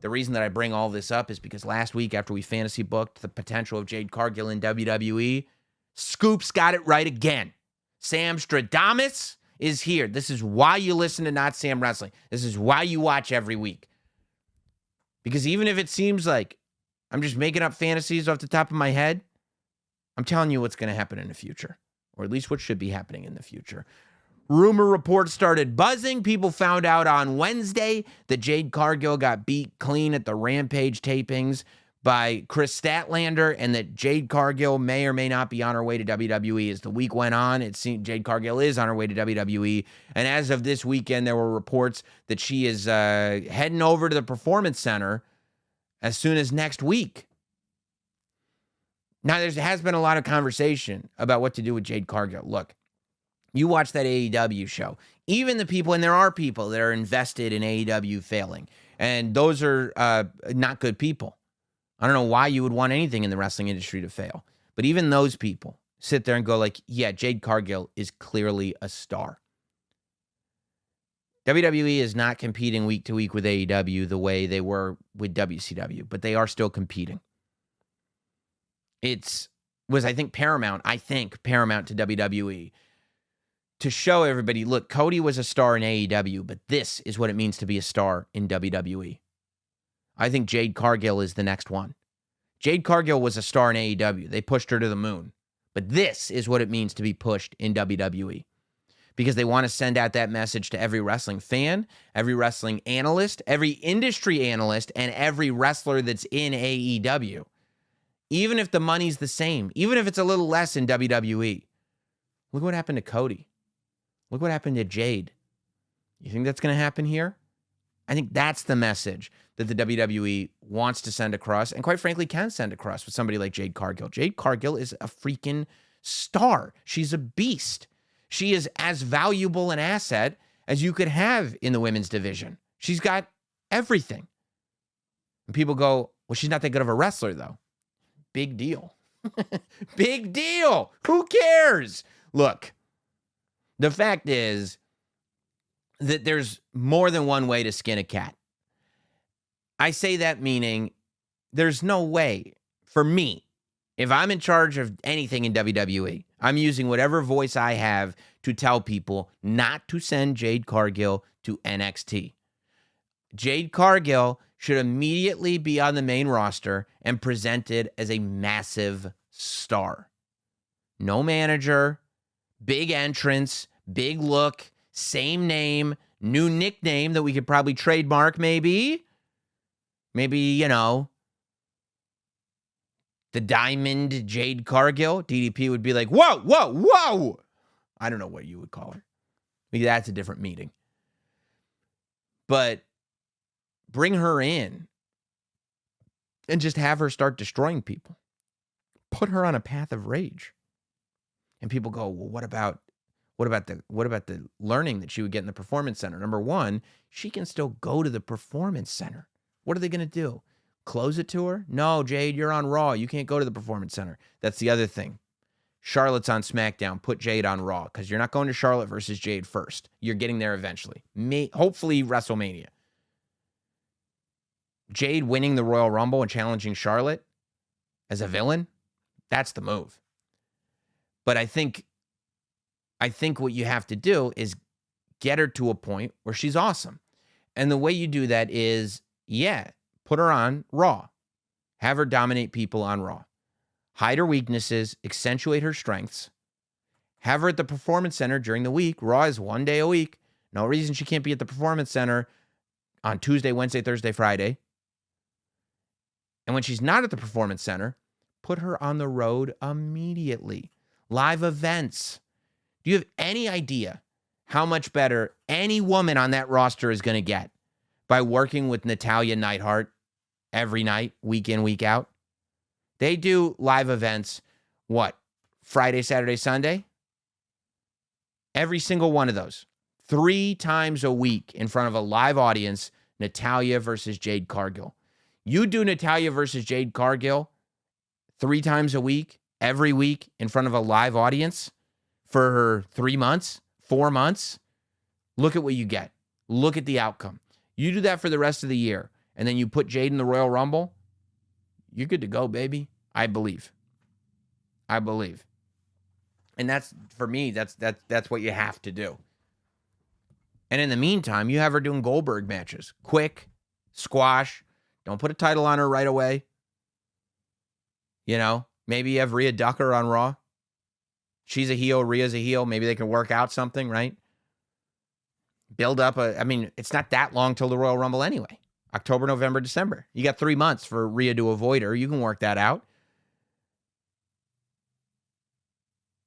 The reason that I bring all this up is because last week, after we fantasy booked the potential of Jade Cargill in WWE, Scoops got it right again. Sam Stradamus is here. This is why you listen to NotSam Wrestling. This is why you watch every week. Because even if it seems like I'm just making up fantasies off the top of my head, I'm telling you what's going to happen in the future, or at least what should be happening in the future. Rumor reports started buzzing. People found out on Wednesday that Jade Cargill got beat clean at the Rampage tapings by Chris Statlander, and that Jade Cargill may or may not be on her way to WWE. As the week went on, it seemed Jade Cargill is on her way to WWE. And as of this weekend, there were reports that she is heading over to the Performance Center as soon as next week. Now, there has been a lot of conversation about what to do with Jade Cargill. Look, you watch that AEW show. Even the people, and there are people that are invested in AEW failing, and those are not good people. I don't know why you would want anything in the wrestling industry to fail. But even those people sit there and go like, yeah, Jade Cargill is clearly a star. WWE is not competing week to week with AEW the way they were with WCW, but they are still competing. I think paramount to WWE to show everybody, look, Cody was a star in AEW, but this is what it means to be a star in WWE. I think Jade Cargill is the next one. Jade Cargill was a star in AEW. They pushed her to the moon. But this is what it means to be pushed in WWE. Because they want to send out that message to every wrestling fan, every wrestling analyst, every industry analyst, and every wrestler that's in AEW. Even if the money's the same, even if it's a little less in WWE. Look what happened to Cody. Look what happened to Jade. You think that's going to happen here? I think that's the message that the WWE wants to send across, and quite frankly can send across with somebody like Jade Cargill. Jade Cargill is a freaking star. She's a beast. She is as valuable an asset as you could have in the women's division. She's got everything. And people go, well, she's not that good of a wrestler, though. Big deal. Big deal. Who cares? Look, the fact is that there's more than one way to skin a cat. I say that meaning there's no way for me, if I'm in charge of anything in WWE, I'm using whatever voice I have to tell people not to send Jade Cargill to NXT. Jade Cargill should immediately be on the main roster and presented as a massive star. No manager, big entrance, big look, same name, new nickname that we could probably trademark maybe. Maybe, the Diamond Jade Cargill. DDP would be like, whoa, whoa, whoa. I don't know what you would call her. Maybe that's a different meeting. But bring her in and just have her start destroying people. Put her on a path of rage. And people go, well, what about the learning that she would get in the Performance Center? Number one, she can still go to the Performance Center. What are they going to do? Close it to her? No, Jade, you're on Raw. You can't go to the Performance Center. That's the other thing. Charlotte's on SmackDown. Put Jade on Raw because you're not going to Charlotte versus Jade first. You're getting there eventually. Hopefully WrestleMania. Jade winning the Royal Rumble and challenging Charlotte as a villain, that's the move. But I think what you have to do is get her to a point where she's awesome. And the way you do that is, put her on Raw. Have her dominate people on Raw. Hide her weaknesses, accentuate her strengths. Have her at the Performance Center during the week. Raw is 1 day a week. No reason she can't be at the Performance Center on Tuesday, Wednesday, Thursday, Friday. And when she's not at the Performance Center, put her on the road immediately. Live events. Do you have any idea how much better any woman on that roster is going to get by working with Natalya Neidhart every night, week in, week out? They do live events, Friday, Saturday, Sunday? Every single one of those. 3 times a week in front of a live audience, Natalya versus Jade Cargill. You do Natalya versus Jade Cargill 3 times a week, every week in front of a live audience for 3 months, 4 months. Look at what you get. Look at the outcome. You do that for the rest of the year, and then you put Jade in the Royal Rumble, you're good to go, baby. I believe. And that's, for me, that's what you have to do. And in the meantime, you have her doing Goldberg matches. Quick, squash. Don't put a title on her right away. You know, maybe you have Rhea Ducker on Raw. She's a heel, Rhea's a heel. Maybe they can work out something, right? Build up it's not that long till the Royal Rumble anyway. October, November, December. You got 3 months for Rhea to avoid her. You can work that out.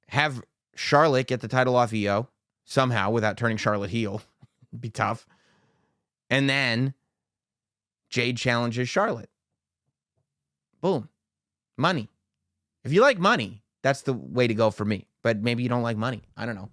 Have Charlotte get the title off EO somehow without turning Charlotte heel. Be tough. And then Jade challenges Charlotte. Boom. Money. If you like money, that's the way to go for me. But maybe you don't like money. I don't know.